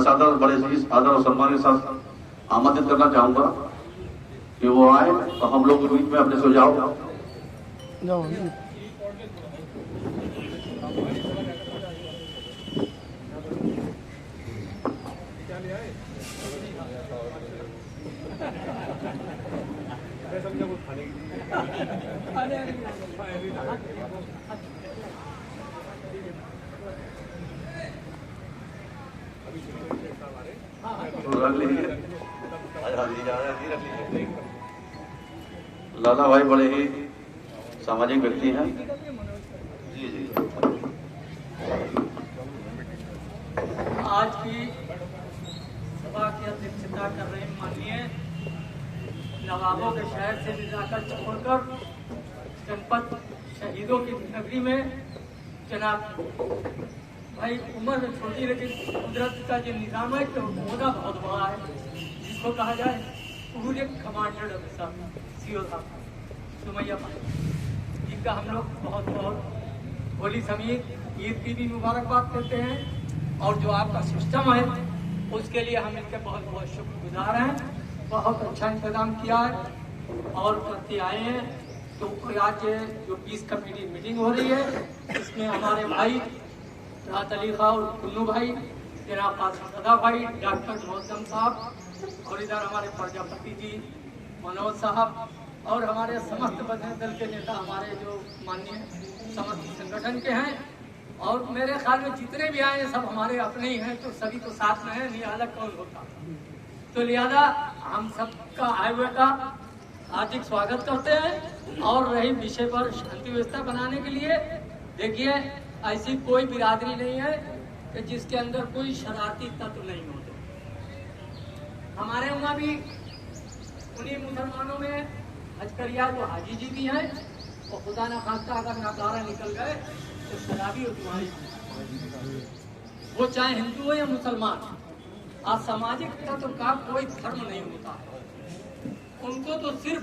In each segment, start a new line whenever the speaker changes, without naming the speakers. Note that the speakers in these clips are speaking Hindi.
सादर बड़े इस आदर और सम्मान के साथ आमंत्रित करना चाहूंगा कि वो आए और हम लोग के बीच में अपने सुझाव लाला भाई बड़े ही सामाजिक व्यक्ति हैं। जी जी
आज की सभा की अध्यक्षता कर रहे माननीय नवाबों के शहर से लेकर छोड़कर जनपद शहीदों की नगरी में जनाब भाई उम्र में छोटी लेकिन कुदरत का जो निजाम है तो होना बहुत बड़ा है, जिसको कहा जाए पूरे कमांडर ऑफिसर सीओ साहब सुमैया जिनका हम लोग बहुत बहुत होली समेत ईद की भी मुबारकबाद करते हैं। और जो आपका सिस्टम है उसके लिए हम इनके बहुत बहुत शुक्रगुजार हैं। बहुत अच्छा इंतजाम किया है और करते आए हैं। तो आज जो पीस कमेटी मीटिंग हो रही है इसमें हमारे भाई राहत अली खां और कुल्लू भाई, जनाब कासिम भाई, डॉक्टर मोहम्मद साहब और इधर हमारे प्रजापति जी मनोज साहब और हमारे समस्त बजरंग दल के नेता हमारे जो माननीय समस्त संगठन के हैं। और मेरे ख्याल में जितने भी आए सब हमारे अपने ही हैं, तो सभी को साथ में है, नहीं अलग कौन होता। तो लिहाजा हम सबका आए हुए का हार्दिक स्वागत करते हैं। और रही विषय पर शांति व्यवस्था बनाने के लिए, देखिए ऐसी कोई बिरादरी नहीं है कि जिसके अंदर कोई शरारती तत्व नहीं होते। हमारे वहाँ भी उन्हीं मुसलमानों में हजकरिया जो हाजी जी भी हैं और खुदा न खास्ता अगर नकारा निकल गए तो शराबी और तुम्हारी, वो चाहे हिंदू हो या मुसलमान। आज सामाजिक तत्व का कोई धर्म नहीं होता है, उनको तो सिर्फ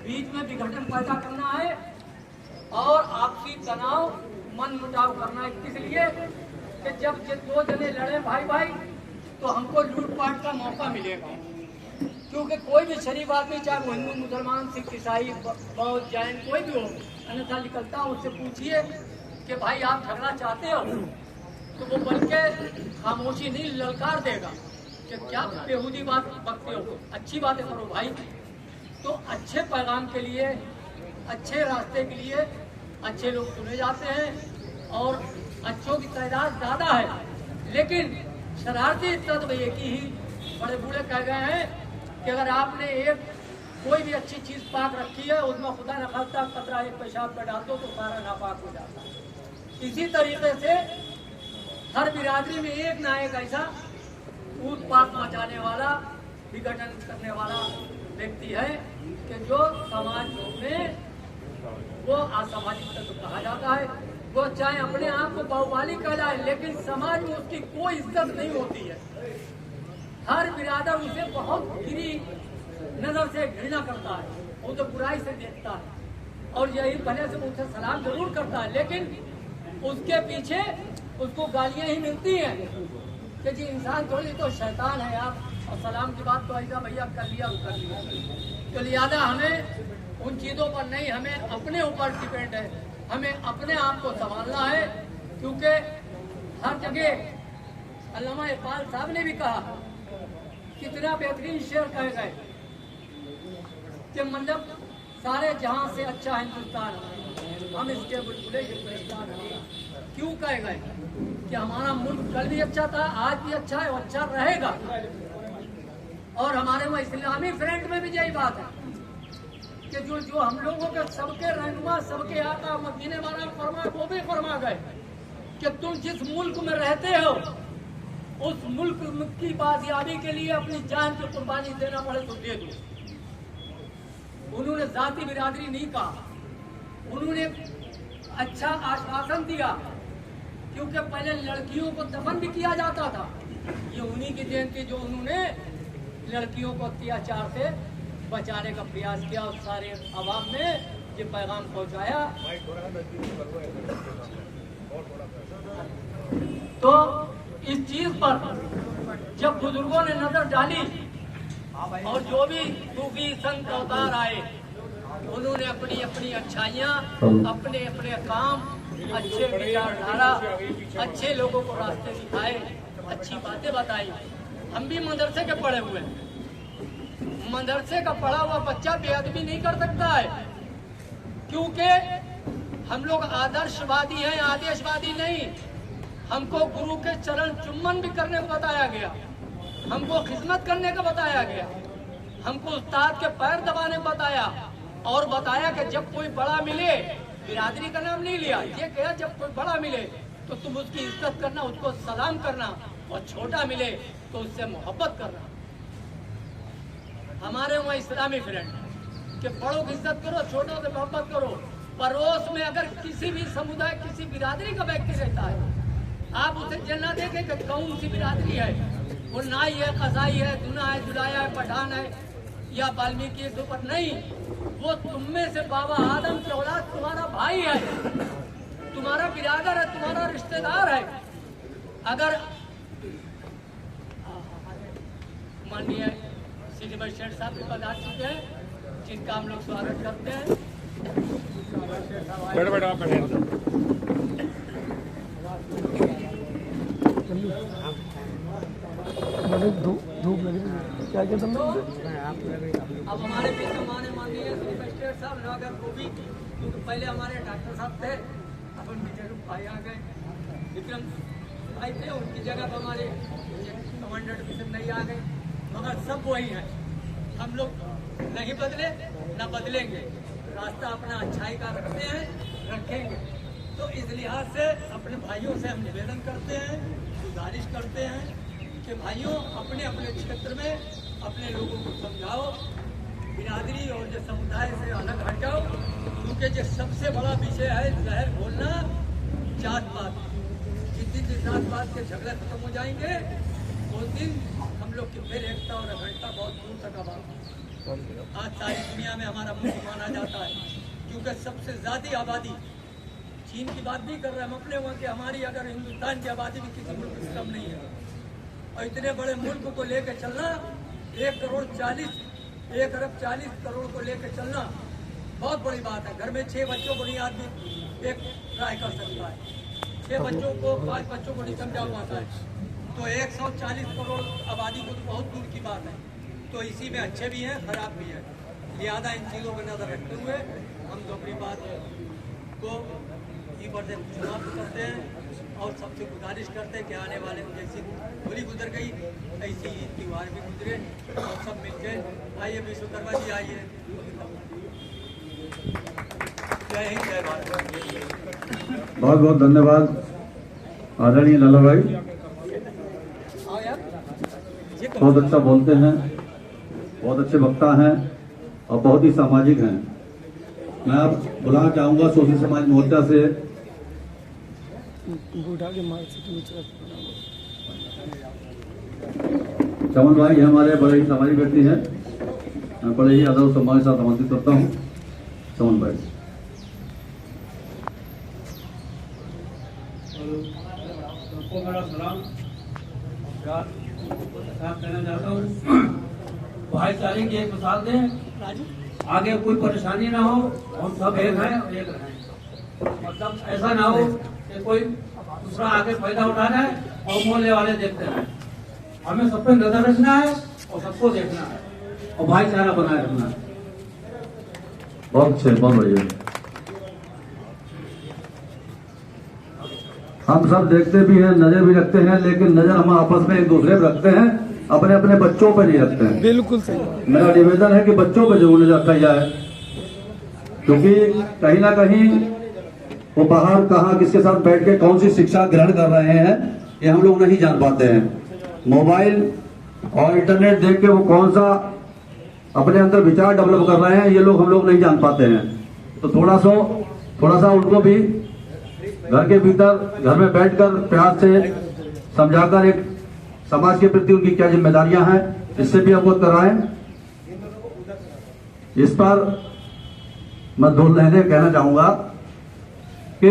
बीच में विघटन पैदा करना है और आपसी तनाव मन मुटाव करना है। किस लिए कि जब दो जने लड़े भाई भाई तो हमको लूटपाट का मौका मिलेगा। क्योंकि कोई भी शरीफ आदमी, चाहे वो हिंदू मुसलमान सिख ईसाई बौद्ध जैन कोई भी हो, अन्यथा निकलता हो उससे पूछिए कि भाई आप झगड़ा चाहते हो, तो वो बल्कि खामोशी नहीं ललकार देगा कि क्या बेहूदी बात बकते हो, अच्छी बातें करो भाई। तो अच्छे पैगाम के लिए, अच्छे रास्ते के लिए अच्छे लोग चुने जाते हैं और अच्छों की तादाद ज़्यादा है। लेकिन शरारती तत्व एक ही बड़े बूढ़े कह गए हैं कि अगर आपने कोई भी अच्छी चीज़ पाक रखी है उसमें खुदा न खास्ता कतरा एक पेशाब पर डाल दो तो सारा नापाक हो जाता है। इसी तरीके से हर बिरादरी में एक ना एक ऐसा उत्पात मचाने वाला, विघटन करने वाला व्यक्ति है कि जो समाज में वो असामाजिक तत्व कहा जाता है। वो चाहे अपने आप को बाहुबली कहलाए लेकिन समाज में उसकी कोई इज्जत नहीं होती है। हर बिरादर उसे बहुत गिरी नजर से घृणा करता है, वो तो बुराई से देखता है और यही भले से उसे सलाम जरूर करता है, लेकिन उसके पीछे उसको गालियां ही मिलती हैं कि जी इंसान थोड़ी तो शैतान है आप, और सलाम की बात तो ऐसा भैया कर लिया वो कर लिया। तो लिहाजा हमें उन चीज़ों पर नहीं, हमें अपने ऊपर डिपेंड है, हमें अपने आप को संभालना है। क्योंकि हर जगह अल्लामा इकबाल साहब ने भी कहा, कितना बेहतरीन शेर कहे गए कि मतलब सारे जहां से अच्छा हिंदुस्तान, हम इसके बुलबुले हिंदुस्तान हैं। क्यों कहे गए कि हमारा मुल्क कल भी अच्छा था, आज भी अच्छा है और अच्छा रहेगा। और हमारे वहाँ इस्लामी फ्रंट में भी यही बात है कि जो हम लोगों के सबके रहनुमा, सबके आका मदीने वाला फरमा, वो भी फरमा गए कि तुम जिस मुल्क में रहते हो उस मुल्क की बाजियाबी के लिए अपनी जान की कुर्बानी देना पड़े तो दे दो। उन्होंने जाति बिरादरी नहीं कहा, उन्होंने अच्छा आश्वासन दिया। क्योंकि पहले लड़कियों को दफन भी किया जाता था, ये उन्हीं की देन थी जो उन्होंने लड़कियों को अत्याचार से बचाने का प्रयास किया और सारे अवाम में ये पैगाम पहुंचाया। तो इस चीज पर जब बुजुर्गों ने नजर डाली और जो भी सूफी संत अवतार आए, उन्होंने अपनी अपनी अच्छाइयाँ, अपने अपने काम, अच्छे विचारधारा, अच्छे लोगों को रास्ते दिखाए, अच्छी बातें बताई। हम भी मदरसे के पढ़े हुए हैं। मदरसे का पढ़ा हुआ बच्चा बेअदबी नहीं कर सकता है, क्योंकि हम लोग आदर्शवादी हैं, आदेशवादी नहीं। हमको गुरु के चरण चुम्बन भी करने को बताया गया, हमको खिदमत करने का बताया गया, हमको उस्ताद के पैर दबाने को बताया, और बताया कि जब कोई बड़ा मिले, बिरादरी का नाम नहीं लिया, ये कहा जब कोई बड़ा मिले तो तुम उसकी इज्जत करना, उसको सलाम करना, और छोटा मिले तो उससे मोहब्बत करना। हमारे वहाँ इस्लामी फ्रेंड कि बड़ों की इज्जत करो, छोटों से मोहब्बत करो। पड़ोस में अगर किसी भी समुदाय, किसी बिरादरी का व्यक्ति रहता है, आप उसे ये ना देखें कि कौन सी बिरादरी है, वो नाई है, कसाई है, दूना है, जुलाया है, पठान है या वाल्मीकि के ऊपर नहीं। वो तुम में से बाबा आदम की औलाद तुम्हारा भाई है, तुम्हारा बिरादर है, तुम्हारा रिश्तेदार है। अगर माननीय श्री भाई शेठ साहब भी पधार चुके हैं, जिनका हम लोग स्वागत करते हैं।
बैठो आप बैठे।
धूप लगी क्या क्या तुम
अब हमारे बीच में माननीय श्री भाई शेठ साहब नगर को भी, क्योंकि पहले हमारे डॉक्टर साहब थे, अब उनकी जगह भाई आ गए, विक्रम भाई थे, उनकी जगह पर हमारे कमांडर किशन नहीं आ गए, मगर सब वही हैं। हम लोग नहीं बदले, न बदलेंगे, रास्ता अपना अच्छाई का रखते हैं, रखेंगे। तो इस लिहाज से अपने भाइयों से हम निवेदन करते हैं, गुजारिश करते हैं कि भाइयों अपने अपने क्षेत्र में अपने लोगों को समझाओ, बिरादरी और जो समुदाय से अलग हट जाओ, क्योंकि जो सबसे बड़ा विषय है जहर घोलना, जात पात। जिस दिन जात पात के झगड़े खत्म हो जाएंगे, उस दिन हम लोग की फिर एकता और अखंडता बहुत दूर तक आबाद। आज सारी दुनिया में हमारा मुल्क माना जाता है, क्योंकि सबसे ज्यादा आबादी, चीन की बात नहीं कर रहे हम अपने वहाँ की, हमारी अगर हिंदुस्तान की आबादी भी किसी मुल्क से कम नहीं है। और इतने बड़े मुल्क को लेकर चलना, 1 अरब 40 करोड़ को लेकर चलना बहुत बड़ी बात है। घर में 6 बच्चों को नहीं आदमी एक ट्राई कर सकता है, 6 बच्चों को, 5 बच्चों को नहीं समझा पाता है, तो 140 करोड़ आबादी को तो बहुत दूर की बात है। तो इसी में अच्छे भी हैं, खराब भी हैं। लिहाजा इन चीज़ों पर नजर रखते हुए हम तो अपनी बात को ये पर समाप्त करते हैं और सबसे गुजारिश करते हैं कि आने वाले में जैसी होली गुजर गई, ऐसी त्यौहार भी गुजरे और सब मिलकर आइए। विश्वकर्मा जी आइए। जय हिंद, जय भारत।
बहुत बहुत धन्यवाद आदरणीय लाला भाई, बहुत अच्छा बोलते हैं, बहुत अच्छे वक्ता हैं और बहुत ही सामाजिक हैं। मैं अब बुलाना चाहूंगा सोशल समाज मोर्चा से चमन भाई, हमारे बड़े ही सामाजिक व्यक्ति हैं, मैं बड़े ही आदर सम्मान के साथ आमंत्रित करता हूँ। चमन भाई,
सबको मेरा सलाम कहना चाहता हूँ। भाईचारे की एक मिसाल दें, आगे कोई परेशानी ना हो, हम सब एक हैं और एक रहें। मतलब ऐसा ना हो कि कोई दूसरा आगे फायदा उठा रहा है और मोहल्ले वाले देखते हैं। हमें सब पे नजर रखना है और सबको देखना है और भाईचारा बनाए रखना है।
बहुत अच्छे, बहुत बढ़िया। हम सब देखते भी हैं, नजर भी रखते हैं, लेकिन नजर हम आपस में एक दूसरे पर रखते हैं, अपने अपने बच्चों पर नहीं रखते हैं।
बिल्कुल सही।
मेरा निवेदन है कि बच्चों पर जरूर नजर रखा जाए, क्योंकि कहीं ना कहीं वो बाहर कहाँ किसके साथ बैठ के कौन सी शिक्षा ग्रहण कर रहे हैं, ये हम लोग नहीं जान पाते हैं। मोबाइल और इंटरनेट देख के वो कौन सा अपने अंदर विचार डेवलप कर रहे हैं, ये लोग हम लोग नहीं जान पाते हैं। तो थोड़ा सा उनको भी घर के भीतर, घर में बैठकर प्यार से समझाकर एक समाज के प्रति उनकी क्या जिम्मेदारियां हैं, इससे भी अवगत कराएं। इस पर मैं 2 लाइनें कहना चाहूंगा कि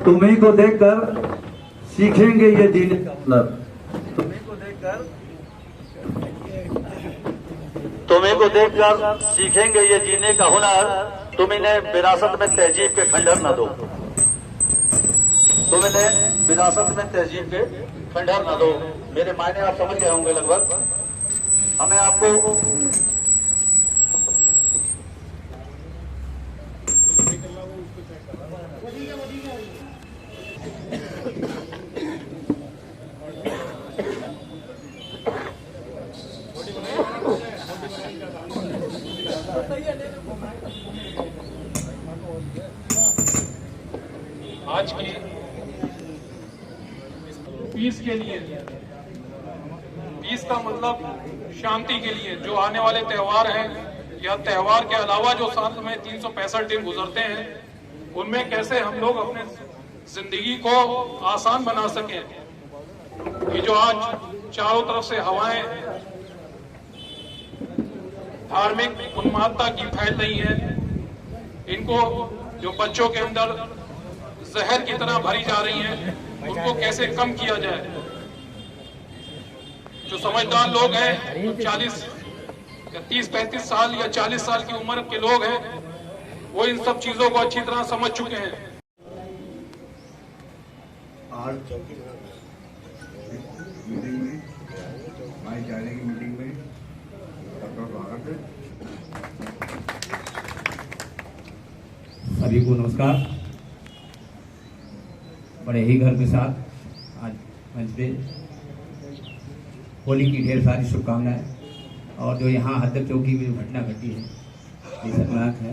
तुम्ही को देखकर सीखेंगे ये जीने का हुनर। तुम्ही को देखकर सीखेंगे ये जीने का हुनर। तुम इन्हें विरासत में तहजीब के खंडहर न दो। तुम इन्हें विरासत में तहजीब के खंडहर न दो। मेरे मायने आप समझ गए होंगे लगभग। हमें आपको
आज की पीस के लिए, पीस का मतलब शांति के लिए जो आने वाले त्योहार हैं या त्योहार के अलावा जो साल में 365 दिन गुजरते हैं, उनमें कैसे हम लोग अपने जिंदगी को आसान बना सकें। ये जो आज चारों तरफ से हवाएं धार्मिक उन्मादता की फैल रही है, इनको जो बच्चों के अंदर जहर की तरह भरी जा रही हैं, उनको कैसे कम किया जाए। जो समझदार लोग हैं, 40 या 30-35 साल या 40 साल की उम्र के लोग हैं, वो इन सब चीजों को अच्छी तरह समझ चुके हैं।
आज मीटिंग में, भाईचारे की मीटिंग में सबका स्वागत है।
सभी को नमस्कार। बड़े ही गर्व के साथ आज मंच पे होली की ढेर सारी शुभकामनाएं। और जो यहाँ हदक चौकी में घटना घटी है, ये शर्मनाक है।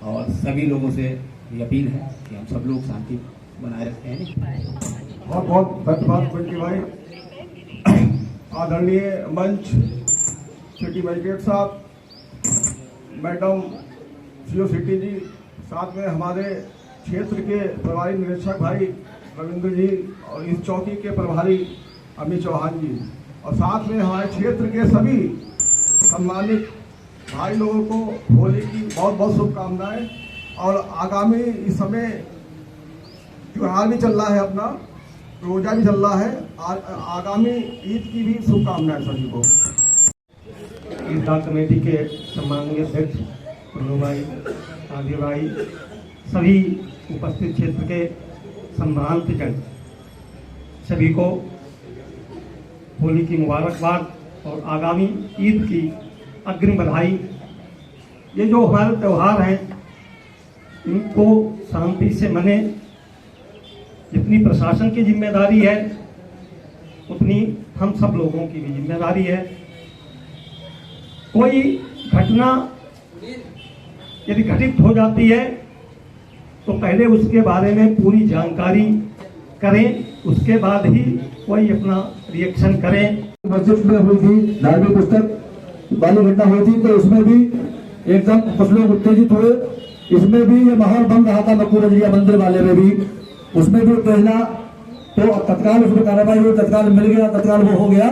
और सभी लोगों से ये अपील है कि हम सब लोग शांति बनाए रखते हैं।
बहुत बहुत धन्यवाद पिंकी भाई। आदरणीय मंच, सिटी मजिस्ट्रेट साहब, मैडम सीओ सिटी जी, साथ में हमारे क्षेत्र के प्रभारी निरीक्षक भाई रविंद्र जी, और इस चौकी के प्रभारी अमित चौहान जी, और साथ में हमारे क्षेत्र के सभी सम्मानित भाई लोगों को होली की बहुत बहुत शुभकामनाएं। और आगामी इस समय त्योहार भी चल रहा है, अपना रोजा भी चल रहा है, आगामी ईद की भी शुभकामनाएं सभी को।
ईदगाह कमेटी के सम्माननीय अध्यक्ष पुन्नू भाई, आदि भाई, सभी उपस्थित क्षेत्र के संभ्रांत जन, सभी को होली की मुबारकबाद और आगामी ईद की अग्रिम बधाई। ये जो हमारे त्यौहार हैं, इनको शांति से मने। जितनी प्रशासन की जिम्मेदारी है, उतनी हम सब लोगों की भी जिम्मेदारी है। कोई घटना यदि घटित हो जाती है तो पहले उसके बारे में पूरी जानकारी करें, उसके बाद ही कोई अपना रिएक्शन करें।
मस्जिद में हुई थी धार्मिक पुस्तक वाली घटना हुई थी, तो उसमें भी एकदम कुछ लोग उत्तेजित हुए। इसमें भी ये माहौल बन रहा था मक्कू नजरिया मंदिर वाले में भी, उसमें भी उत्तेजना, तो तत्काल उसमें कार्रवाई हुई, तत्काल मिल गया, तत्काल वो हो गया।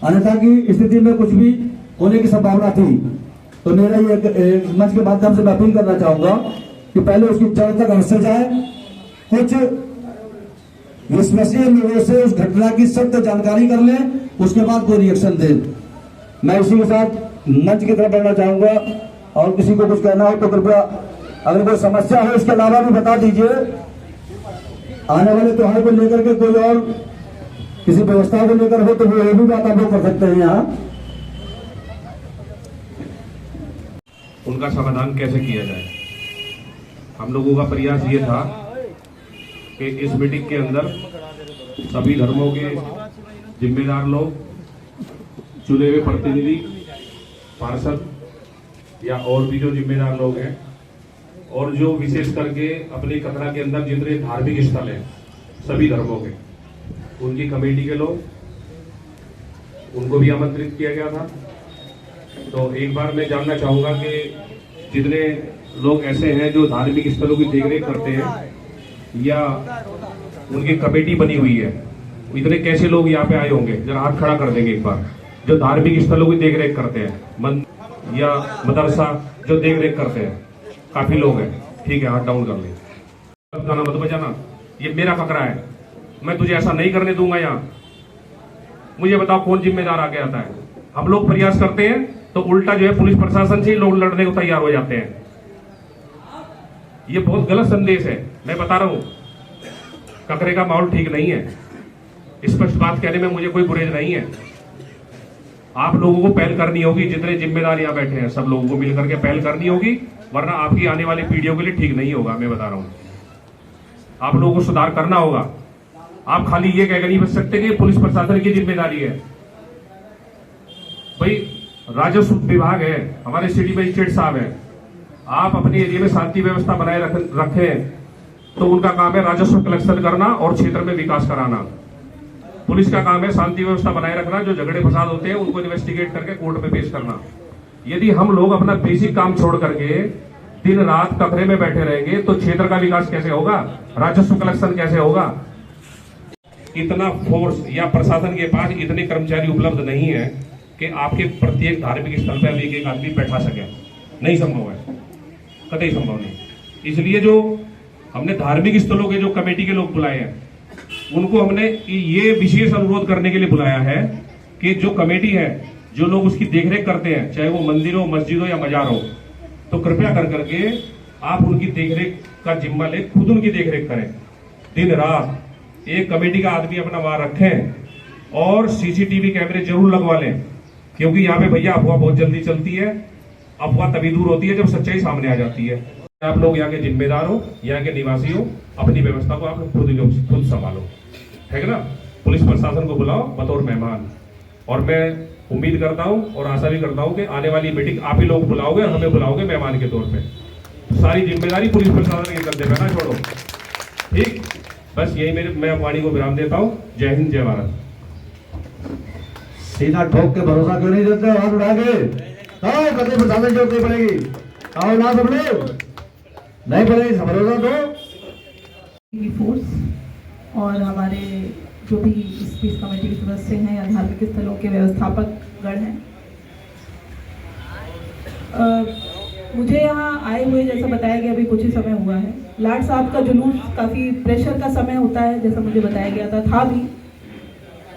अन्यथा की स्थिति में कुछ भी होने की संभावना थी। तो मेरा ये मंच के माध्यम से मैं अपील करना चाहूंगा कि पहले उसकी जड़ तक अवश्य जाए, कुछ विश्वसनीय लोगों से उस घटना की सत्य जानकारी कर लें, उसके बाद कोई रिएक्शन दें। मैं इसी के साथ मंच की तरफ बढ़ना चाहूंगा, और किसी को कुछ कहना हो तो कृपया, अगर कोई समस्या हो इसके अलावा भी बता दीजिए। आने वाले त्योहार को लेकर के कोई और किसी व्यवस्था को लेकर हो तो वो भी बात आप लोग कर सकते हैं यहाँ।
उनका समाधान कैसे किया जाए। हम लोगों का प्रयास ये था कि इस मीटिंग के अंदर सभी धर्मों के जिम्मेदार लोग, चुने हुए प्रतिनिधि, पार्षद या और भी जो जिम्मेदार लोग हैं, और जो विशेष करके अपनी कतरा के अंदर जितने धार्मिक स्थल हैं सभी धर्मों के, उनकी कमेटी के लोग, उनको भी आमंत्रित किया गया था। तो एक बार मैं जानना चाहूंगा कि जितने लोग ऐसे हैं जो धार्मिक स्थलों की देखरेख करते हैं या उनकी कमेटी बनी हुई है, इतने कैसे लोग यहाँ पे आए होंगे, जरा हाथ खड़ा कर देंगे एक बार, जो धार्मिक स्थलों की देखरेख करते हैं, या मदरसा जो देखरेख करते हैं, काफी लोग हैं। ठीक है, हाथ डाउन कर ले, गाना मत बजाना, ये मेरा फकरा है, मैं तुझे ऐसा नहीं करने दूंगा। यहाँ मुझे बताओ कौन जिम्मेदार आगे आता है? हम लोग प्रयास करते हैं तो उल्टा जो है पुलिस प्रशासन से ही लोग लड़ने को तैयार हो जाते हैं। ये बहुत गलत संदेश है, मैं बता रहा हूं। ककरे का माहौल ठीक नहीं है, स्पष्ट बात कहने में मुझे कोई गुरेज नहीं है। आप लोगों को पहल करनी होगी, जितने जिम्मेदार यहाँ बैठे हैं सब लोगों को मिलकर के पहल करनी होगी, वरना आपकी आने वाली पीढ़ियों के लिए ठीक नहीं होगा। मैं बता रहा हूं, आप लोगों को सुधार करना होगा। आप खाली ये कहकर नहीं बच सकते कि पुलिस प्रशासन की जिम्मेदारी है। भाई राजस्व विभाग है, हमारे सिटी मजिस्ट्रेट साहब है, आप अपने एरिया में शांति व्यवस्था बनाए रखें तो उनका काम है राजस्व कलेक्शन करना और क्षेत्र में विकास कराना। पुलिस का काम है शांति व्यवस्था बनाए रखना, जो झगड़े फसाद होते हैं उनको इन्वेस्टिगेट करके कोर्ट में पेश करना। यदि हम लोग अपना बेसिक काम छोड़ करके दिन रात कमरे में बैठे रहेंगे तो क्षेत्र का विकास कैसे होगा, राजस्व कलेक्शन कैसे होगा? इतना फोर्स या प्रशासन के पास इतने कर्मचारी उपलब्ध नहीं है कि आपके प्रत्येक धार्मिक स्थल पर एक एक आदमी बैठा सके। नहीं संभव है, कतई संभव नहीं। इसलिए जो हमने धार्मिक स्थलों के जो कमेटी के लोग बुलाए हैं, उनको हमने ये विशेष अनुरोध करने के लिए बुलाया है कि जो कमेटी है, जो लोग उसकी देखरेख करते हैं, चाहे वो मंदिर हो, मस्जिद हो या मजार हो, तो कृपया कर करके आप उनकी देखरेख का जिम्मा ले, खुद उनकी देखरेख करें। दिन रात एक कमेटी का आदमी अपना वहां रखें और सीसीटीवी कैमरे जरूर लगवा लें, क्योंकि यहाँ पे भैया अफवाह बहुत जल्दी चलती है। अफवाह तभी दूर होती है जब सच्चाई सामने आ जाती है। आप लोग यहाँ के जिम्मेदार हो, यहाँ के निवासी हो, अपनी व्यवस्था को आप लोग खुद संभालो, है ना। पुलिस प्रशासन को बुलाओ बतौर मेहमान, और मैं उम्मीद करता हूँ और आशा भी करता हूँ कि आने वाली मीटिंग आप ही लोग बुलाओगे और हमें बुलाओगे मेहमान के तौर पे। तो सारी जिम्मेदारी पुलिस प्रशासन के कंधे पे ना छोड़ो, ठीक। बस यही मैं वाणी को विराम देता हूँ। जय हिंद, जय भारत।
सीधा ठोक के भरोसा क्यों नहीं देते? हाथ उठा के आओ, कभी प्रशासन की जरूरत नहीं पड़ेगी। आओ ना सब लोग, नहीं पड़ेगी भरोसा तो।
फोर्स और हमारे जो भी इस पीस कमेटी के सदस्य हैं या धार्मिक स्थलों के व्यवस्थापक गण हैं, मुझे यहाँ आए हुए जैसा बताया गया अभी कुछ ही समय हुआ है। लाट साहब का जुलूस काफ़ी प्रेशर का समय होता है, जैसा मुझे बताया गया था भी।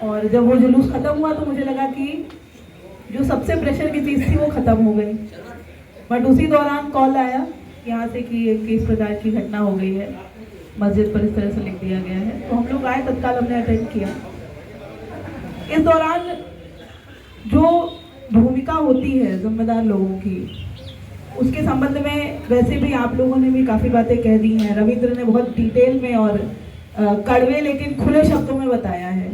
और जब वो जुलूस ख़त्म हुआ तो मुझे लगा कि जो सबसे प्रेशर की चीज़ थी वो ख़त्म हो गई। बट उसी दौरान कॉल आया यहाँ से कि इस प्रकार की घटना हो गई है, मस्जिद पर इस तरह से लिख दिया गया है। तो हम लोग आए, तत्काल हमने अटेंड किया। इस दौरान जो भूमिका होती है जिम्मेदार लोगों की, उसके संबंध में वैसे भी आप लोगों ने भी काफ़ी बातें कह दी हैं। रविंद्र ने बहुत डिटेल में और कड़वे लेकिन खुले शब्दों में बताया है।